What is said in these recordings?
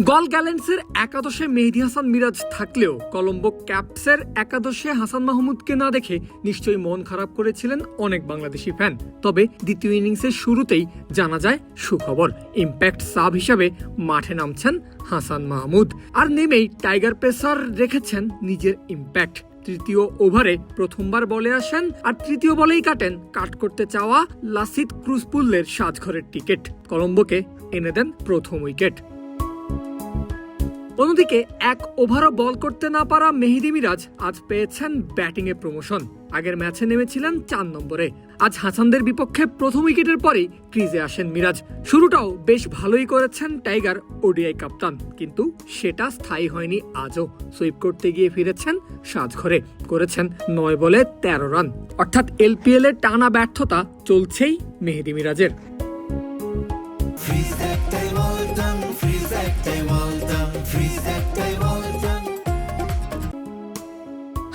গল গ্যালেন্টসের একাদশে মেহেদী হাসান মিরাজ থাকলেও কলম্বো ক্যাপসের একাদশে হাসান মাহমুদকে না দেখে নিশ্চয়ই মন খারাপ করেছিলেন অনেক বাংলাদেশি ফ্যান। তবে দ্বিতীয় ইনিংসের শুরুতেই জানা যায় সুখবর, ইম্প্যাক্ট সাব হিসাবে মাঠে নামছেন হাসান মাহমুদ। আর নেমেই টাইগার পেসার রেখেছেন নিজের ইম্প্যাক্ট। তৃতীয় ওভারে প্রথমবার বলে আসেন আর তৃতীয় বলেই কাট করতে চাওয়া লাসিথ ক্রুজপুল্লের সাজঘরের টিকিট, কলম্বোকে এনে দেন প্রথম উইকেট। অন্যদিকে এক ওভারও বল করতে না পারা মেহেদী মিরাজ আজ পেয়েছেন ব্যাটিংয়ে প্রমোশন। আগের ম্যাচে নেমেছিলেন 4 নম্বরে। আজ হাসানদের বিপক্ষে প্রথম উইকেটের পরেই ক্রিজে আসেন মিরাজ। শুরুটাও বেশ ভালোই করেছেন টাইগার ওডিআই কাপ্তান, কিন্তু সেটা স্থায়ী হয়নি আজও। সুইপ করতে গিয়ে ফিরেছেন সাজঘরে, করেছেন 9 বলে 13 রান। অর্থাৎ এলপিএল এর টানা ব্যর্থতা চলছেই মেহেদী মিরাজের।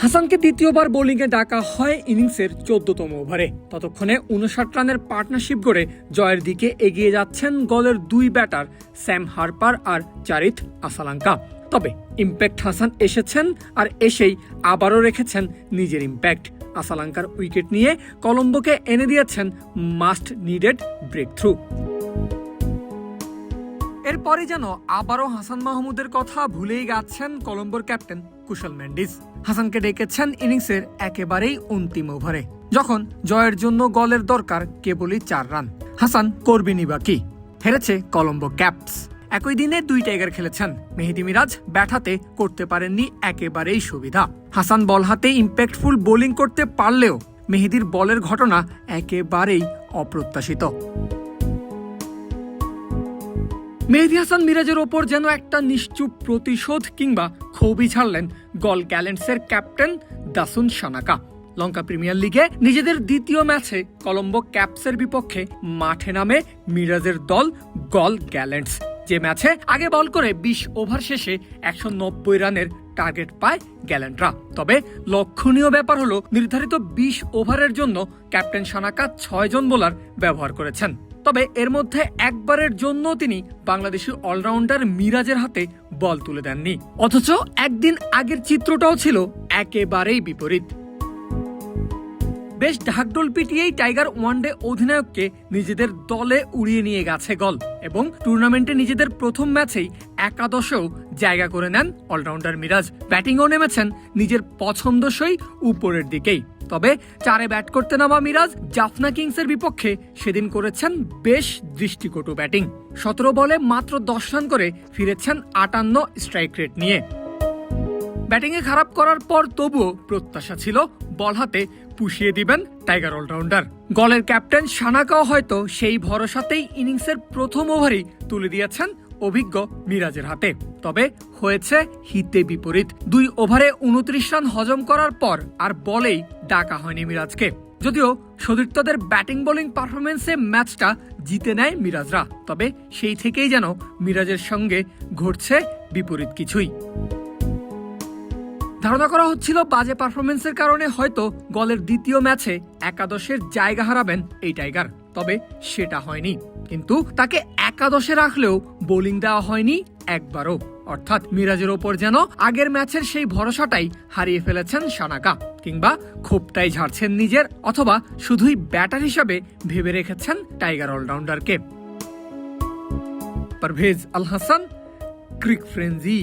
হাসানকে দ্বিতীয়বার বোলিংয়ে ডাকা হয় ইনিংসের 14তম ওভারে। ততক্ষণে 59 রানের পার্টনারশিপ গড়ে জয়ের দিকে এগিয়ে যাচ্ছেন গলের 2 ব্যাটার স্যাম হার্পার আর চারিথ আসালাঙ্কা। তবে ইম্প্যাক্ট হাসান এসেছেন আর এসেই আবারও রেখেছেন নিজের ইম্প্যাক্ট। আসালাঙ্কার উইকেট নিয়ে কলম্বোকে এনে দিয়েছেন মাস্ট নিডেড ব্রেক থ্রু। এরপরে যেন আবারও হাসান মাহমুদের কথা ভুলেই গেছেন কলম্বোর ক্যাপ্টেন কুশল মেন্ডিস। হাসানকে ডেকেছেন ইনিংসের একেবারেই অন্তিম ওভারে, যখন জয়ের জন্য গলের দরকার কেবলই 4 রান। হাসান করবেনই বাকি। হেরেছে কলম্বো ক্যাপস। একই দিনে 2 টাইগার খেলেছেন। মেহেদী মিরাজ ব্যাট হাতে করতে পারেননি একেবারেই সুবিধা। হাসান বল হাতে ইম্প্যাক্টফুল বোলিং করতে পারলেও মেহেদীর বলের ঘটনা একেবারেই অপ্রত্যাশিত। মেহেদী হাসান মিরাজের ওপর যেন একটা নিশ্চুপ প্রতিশোধ কিংবা ক্ষোভই ছাড়লেন গল গ্যালেন্টসের ক্যাপ্টেন দাসুন সানাকা। লঙ্কা প্রিমিয়ার লিগে নিজেদের দ্বিতীয় ম্যাচে কলম্বো ক্যাপসের বিপক্ষে মাঠে নামে মিরাজের দল গল গ্যালেন্টস, যে ম্যাচে আগে বল করে 20 ওভার শেষে 190 রানের টার্গেট পায় গ্যালেন্টরা। তবে লক্ষণীয় ব্যাপার হলো, নির্ধারিত 20 ওভারের জন্য ক্যাপ্টেন সানাকা 6 জন বোলার ব্যবহার করেছেন। তবে এর মধ্যে একবারের জন্য তিনি বাংলাদেশি অলরাউন্ডার মিরাজের হাতে বল তুলে দেননি। অথচ একদিন আগের চিত্রটাও ছিল একেবারেই বিপরীত। বেশ ঢাকঢোল পিটিয়েই টাইগার ওয়ানডে অধিনায়ককে নিজেদের দলে উড়িয়ে নিয়ে গেছে গল, এবং টুর্নামেন্টে নিজেদের প্রথম ম্যাচেই একাদশেও জায়গা করে নেন অলরাউন্ডার মিরাজ। ব্যাটিংও নেমেছেন নিজের পছন্দসই উপরের দিকেই। তবে 4-এ ব্যাট করতে নামা মিরাজ জাফনা কিংসের বিপক্ষে সেদিন করেছেন বেশ দৃষ্টিকটু ব্যাটিং। 17 বলে মাত্র 10 রান করে ফিরেছেন 58 স্ট্রাইক রেট নিয়ে। ব্যাটিংয়ে খারাপ করার পর তবুও প্রত্যাশা ছিল বল হাতে পুষিয়ে দিবেন টাইগার অলরাউন্ডার। গলের ক্যাপ্টেন সানাকাও হয়তো সেই ভরসাতেই ইনিংসের প্রথম ওভারই তুলে দিয়েছেন অভিজ্ঞ মিরাজের হাতে। তবে হয়েছে হিতে বিপরীত। 2 ওভারে 29 রান হজম করার পর আর বলেই ডাকা হয়নি মিরাজকে। যদিও সতীর্থদের ব্যাটিং বোলিং পারফরমেন্সে ম্যাচটা জিতে নেয় মিরাজরা, তবে সেই থেকেই যেন মিরাজের সঙ্গে ঘটছে বিপরীত কিছুই। ধারণা করা হচ্ছিল বাজে পারফরমেন্সের কারণে হয়তো গলের দ্বিতীয় ম্যাচে একাদশের জায়গা হারাবেন এই টাইগার। তবে সেটা হয়নি, কিন্তু তাকে একাদশে রাখলেও বোলিং দেওয়া হয়নি একবারও। অর্থাৎ মিরাজের ওপর যেন আগের ম্যাচের সেই ভরসাটাই হারিয়ে ফেলেছেন সানাকা, কিংবা ক্ষোভটাই ঝাড়ছেন নিজের, অথবা শুধুই ব্যাটার হিসাবে ভেবে রেখেছেন টাইগার অলরাউন্ডারকে। পারভেজ আল হাসান, ক্রিক ফ্রেঞ্জি।